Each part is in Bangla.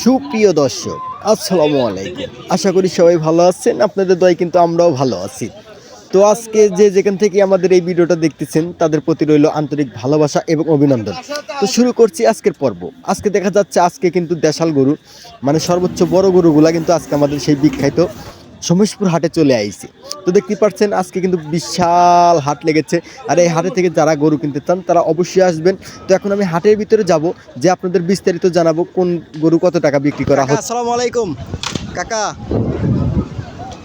সুপ্রিয় দর্শক, আসসালামু আলাইকুম। আশা করি সবাই ভালো আছেন। আপনাদের দয় কিন্তু আমরাও ভালো আছি। তো আজকে যে যেখান থেকে আমাদের এই ভিডিওটা দেখতেছেন তাদের প্রতি রইল আন্তরিক ভালোবাসা এবং অভিনন্দন। তো শুরু করছি আজকের পর্ব। আজকে দেখা যাচ্ছে আজকে কিন্তু দেশাল গরু মানে সর্বোচ্চ বড় গরুগুলা কিন্তু আজকে আমাদের সেই বিখ্যাত সমেশপুর হাটে চলে আইছে। তো দেখতে পাচ্ছেন আজকে কিন্তু বিশাল হাট লেগেছে। আর এই হাটে থেকে যারা গরু কিনতে চান তারা অবশ্যই আসবেন। তো এখন আমি হাটের ভিতরে যাব, যে আপনাদের বিস্তারিত জানাবো কোন গরু কত টাকা বিক্রি করা হয়। আসসালামু আলাইকুম কাকা।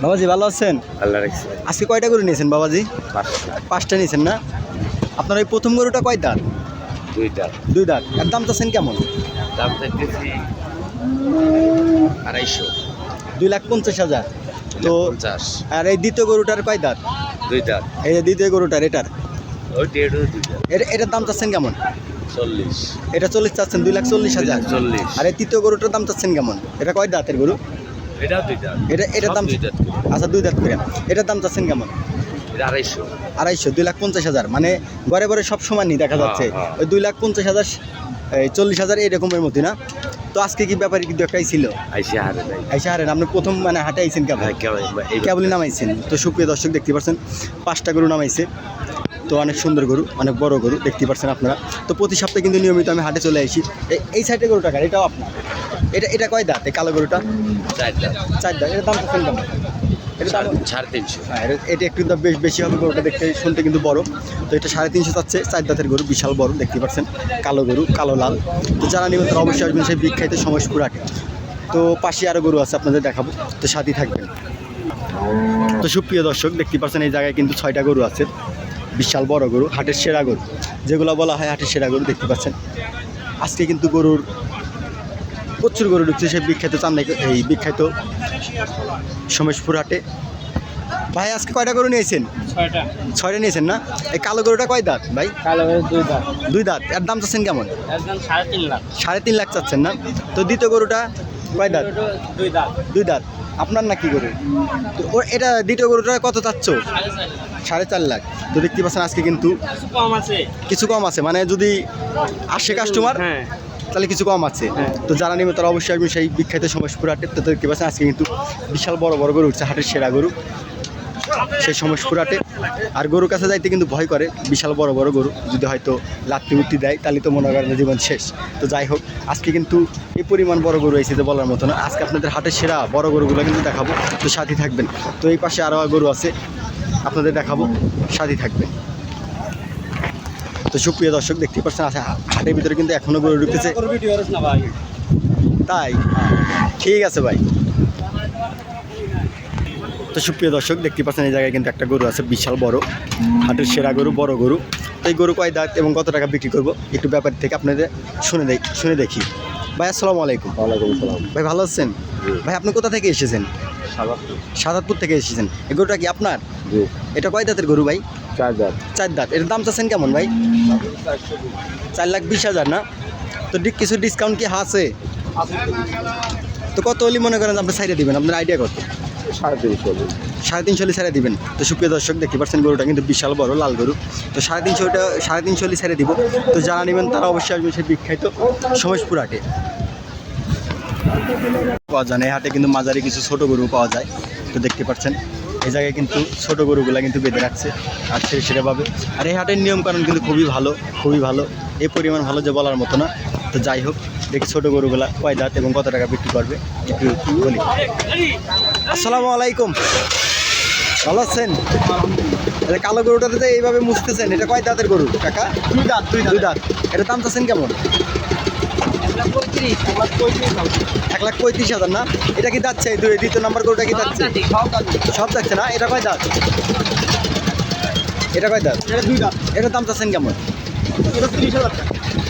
বাবাজি ভালো আছেন? আল্লাহ রাখছে। আজকে কয়টা গরু নিয়েছেন বাবাজি? পাঁচটা নিয়েছেন না? আপনার এই প্রথম গরুটা কয় দাঁত? দুই দাঁত। এর দাম চাচ্ছেন কেমন? দাম চাইতেছি 250। 2,50,000। তো 50। আর এই দ্বিতীয় গরুটার কয় দাঁত? দুই দাঁত। এই যে দ্বিতীয় গরুটার এটার ওই দেড় দুই দাঁত। এটার দাম চাচ্ছেন কেমন? 40। এটা 40 চাচ্ছেন, 2,40,000। 40। আর এই তৃতীয় গরুটার দাম চাচ্ছেন কেমন? এটা কয় দাঁতের গরু? এটাও দুই দাঁত। এটার দাম দুই দাঁত। আচ্ছা, 2 দাঁত করে। এটার দাম চাচ্ছেন কেমন? এটা 250। 250, 2,50,000। মানে ঘরে ঘরে সব সমানই দেখা যাচ্ছে। হ্যাঁ। ওই 2,50,000 এই 40,000 এরকমের মধ্যে না? তো আজকে কি ব্যাপারে কিন্তু একটাই ছিল আইসে হারে নাই। আইসা হারেন আপনি প্রথম মানে হাটে আইছেন কেমন? কেবলই নামাইছেন। তো সুপ্রিয় দর্শক দেখতে পাচ্ছেন 5টা গরু নামাইছে। তো অনেক সুন্দর গরু, অনেক বড় গরু দেখতে পাচ্ছেন আপনারা। তো প্রতি সপ্তাহে কিন্তু নিয়মিত আমি হাটে চলে আসি। এই সাইডে গরুটা কার? এটাও আপনার? এটা কয় দাঁত এই কালো গরুটা? 4 দাঁত। 4 দাঁত। এটার দাম চাচ্ছেন কেমন? এটা দাম 350। হ্যাঁ, এটা একটু দাম বেশি হবে। গরুটা দেখতে শুনতে কিন্তু বড়। তো এটা 350 চাচ্ছে। 4 দাঁতের গরু, বিশাল বড় দেখতে পাচ্ছেন। কালো গরু, কালো লাল। তো যারা নেবেন তারা অবশ্যই আসবেন সেই বিখ্যাত সমেশপুর হাটে। তো পাশে আরও গরু আছে, আপনাদের দেখাবো। তো সাথেই থাকবেন। তো সুপ্রিয় দর্শক দেখতে পাচ্ছেন এই জায়গায় কিন্তু 6টা গরু আছে। বিশাল বড় গরু, হাটের সেরা গরু যেগুলো বলা হয় হাটের সেরা গরু দেখতে পাচ্ছেন। আজকে কিন্তু গরুর প্রচুর গরু ঢুকছে সেই বিখ্যাত এই বিখ্যাত সমেশপুর হাটে। ভাই আজকে কয়টা গরু নিয়েছেন? 6টা নিয়েছেন না? এই কালো গরুটা কয় দাঁত ভাই? কালো 2 দাঁত। 2 দাঁত। এর দাম চাচ্ছেন কেমন? একদম 3.5 লাখ। 3.5 লাখ চাচ্ছেন না? তো দ্বিতীয় গরুটা কয় দাঁত? 2 দাঁত। 2 দাঁত। আপনার নাকি গরু? তো এটা দ্বিতীয় গরুটা কত চাচ্ছ? 4.5 লাখ। তো দেখতে পাচ্ছেন আজকে কিন্তু কিছু কম আছে, মানে যদি আসে কাস্টমার তাহলে কিছু কম আছে। তো যারা নেবে তারা অবশ্যই আসবেন সেই বিখ্যাত সমেশপুর হাটে। তো দেখতে পাচ্ছেন আজকে কিন্তু বিশাল বড় বড় গরু উঠছে, হাটের সেরা গরু সেই সমেশপুর হাটে। আর গরুর কাছে যাইতে কিন্তু ভয় করে, বিশাল বড় বড় গরু যদি হয়তো লাত্তি উত্তি দেয় তাহলে তো মনে করেন জীবন শেষ। তো যাই হোক, আজকে কিন্তু এই পরিমাণ বড় গরু হয়েছে যে বলার মতো না। আজকে আপনাদের হাটের সেরা বড় গরুগুলো কিন্তু দেখাবো। তো সাথী থাকবেন। তো এই পাশে আরও গরু আছে, আপনাদের দেখাবো, সাথী থাকবেন। তো সুপ্রিয় দর্শক দেখতে পাচ্ছেন আচ্ছা হাটের ভিতরে কিন্তু এখনো গরু ঢুকতেছে। তাই ঠিক আছে ভাই। তো সুপ্রিয় দর্শক দেখতে পাচ্ছেন এই জায়গায় কিন্তু একটা গরু আছে, বিশাল বড় হাটের সেরা গরু, বড় গরু। তো এই গরু কয় দাঁত এবং কত টাকা বিক্রি করবো একটু ব্যাপার থেকে আপনাদের শুনে দেখি। ভাই আসসালামু আলাইকুম। ওয়ালাইকুম আসসালাম। ভাই ভালো আছেন? ভাই আপনি কোথা থেকে এসেছেন? সাদাতপুর থেকে এসেছেন। এই গরুটা কি আপনার? জি। এটা কয় দাঁতের গরু ভাই? 4 দাঁত। 4 দাঁত। এর দাম চাচ্ছেন কেমন ভাই? 4,20,000 না? তো কিছু ডিসকাউন্ট কি আছে? তো কত হলে মনে করেন আপনি সাইডে দিবেন? আপনার আইডিয়া কত? 350। 350 সাইডে দিবেন। তো সুপ্রিয় দর্শক দেখতে পাচ্ছেন গরুটা কিন্তু বিশাল বড় লাল গরু। তো 350 সাইডে দিব। তো যারা নেবেন তারা অবশ্যই আসবেন সেই বিখ্যাত সমেশপুর হাটে। পাওয়া যায় না এই হাটে কিন্তু মাঝারি কিছু ছোট গরু পাওয়া যায়। তো দেখতে পাচ্ছেন এই জায়গায় কিন্তু ছোট গরুগুলা কিন্তু বেঁধে রাখছে আর সেভাবে। আর এই হাটের নিয়মকানুন কিন্তু খুবই ভালো, খুবই ভালো, এই পরিমাণ ভালো যে বলার মতো না। তো যাই হোক, দেখি ছোট গরুগুলা কয় দাঁত এবং কত টাকা বিক্রি করবে একটু বলি। আসসালামু আলাইকুম। ভালো আছেন? কালো গরুটাতে যে এইভাবে মুছতেছেন, এটা কয় দাঁতের গরু কাকা? 2 দাঁত। 2 দাঁত। এটা দাম চাচ্ছেন কেমন? 1,35,000 না? এটা কি যাচ্ছে দ্বিতীয় নাম্বার গরুটা কি যাচ্ছে? সব যাচ্ছে না? এটা কয় দাঁত? এটা কয় দাঁত? এটা 2 দাঁত। এটার দাম চাচ্ছেন কেমন?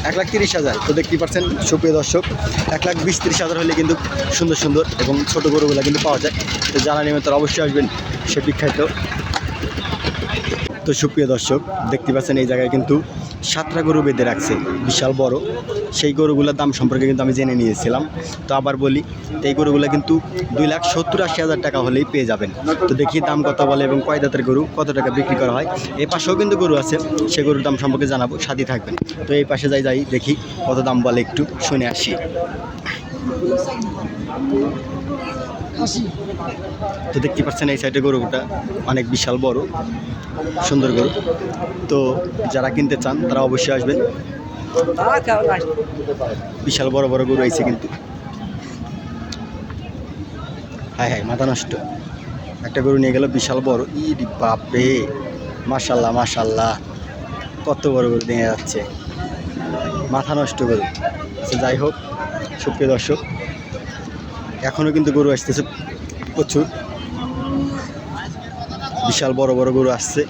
1,30,000। তো দেখতেই পাচ্ছেন সুপ্রিয় দর্শক, 1,20,000-30,000 হলে কিন্তু সুন্দর সুন্দর এবং ছোটো গরুগুলো কিন্তু পাওয়া যায়। তো যারা নেবেন তারা অবশ্যই আসবেন সে বিখ্যাত তো সুপ্রিয় দর্শক দেখতে পাচ্ছেন এই জায়গায় কিন্তু 7টা গরু বেঁধে রাখছে, বিশাল বড়। সেই গরুগুলোর দাম সম্পর্কে কিন্তু আমি জেনে নিয়েছিলাম। তো আবার বলি, তো এই গরুগুলো কিন্তু 2,70,80,000 টাকা হলেই পেয়ে যাবেন। তো দেখি দাম কত বলে এবং কয় দাঁতের গরু কত টাকা বিক্রি করা হয়। এই পাশেও কিন্তু গরু আছে, সে গরুর দাম সম্পর্কে জানাবো, সাথে থাকবেন। তো এই পাশে যাই দেখি কত দাম বলে, একটু শুনে আসি। তো দেখতে পাচ্ছেন এই সাইডে গরুটা অনেক বিশাল বড়, সুন্দর গরু। তো যারা কিনতে চান তারা অবশ্যই আসবেন। বিশাল বড় বড় গরু আইছে কিন্তু। হ্যাঁ হ্যাঁ, মাথা নষ্ট। একটা গরু নিয়ে গেল বিশাল বড়। ইরি বাপরে, মাশাল্লাহ মাশাল্লাহ, কত বড় গরু নিয়ে যাচ্ছে, মাথা নষ্ট গরু। আচ্ছা যাই হোক সুপ্রিয় দর্শক, এখনও কিন্তু গরু আসতেছে প্রচুর, বিশাল বড় বড় গরু আসছে।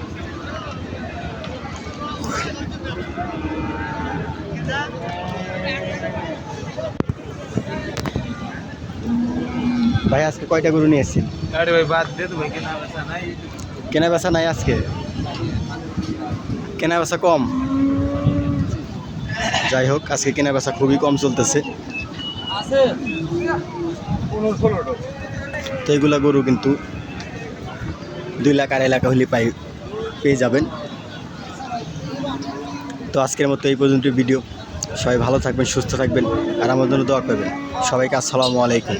ভাই আজকে কয়টা গরু নিয়ে এসেছেন? কেনা বেচা নাই আজকে, কেনা বেচা কম। যাই হোক আজকে কেনা বেচা খুবই কম চলতেছে। তো এগুলা গরু কিন্তু 2 লাখ 2.5 লাখ হলে পেয়ে যাবেন। তো আজকের মতো এই পর্যন্ত ভিডিও। সবাই ভালো থাকবেন, সুস্থ থাকবেন, আর আমার জন্য দোয়া করবেন। সবাইকে আসসালামু আলাইকুম।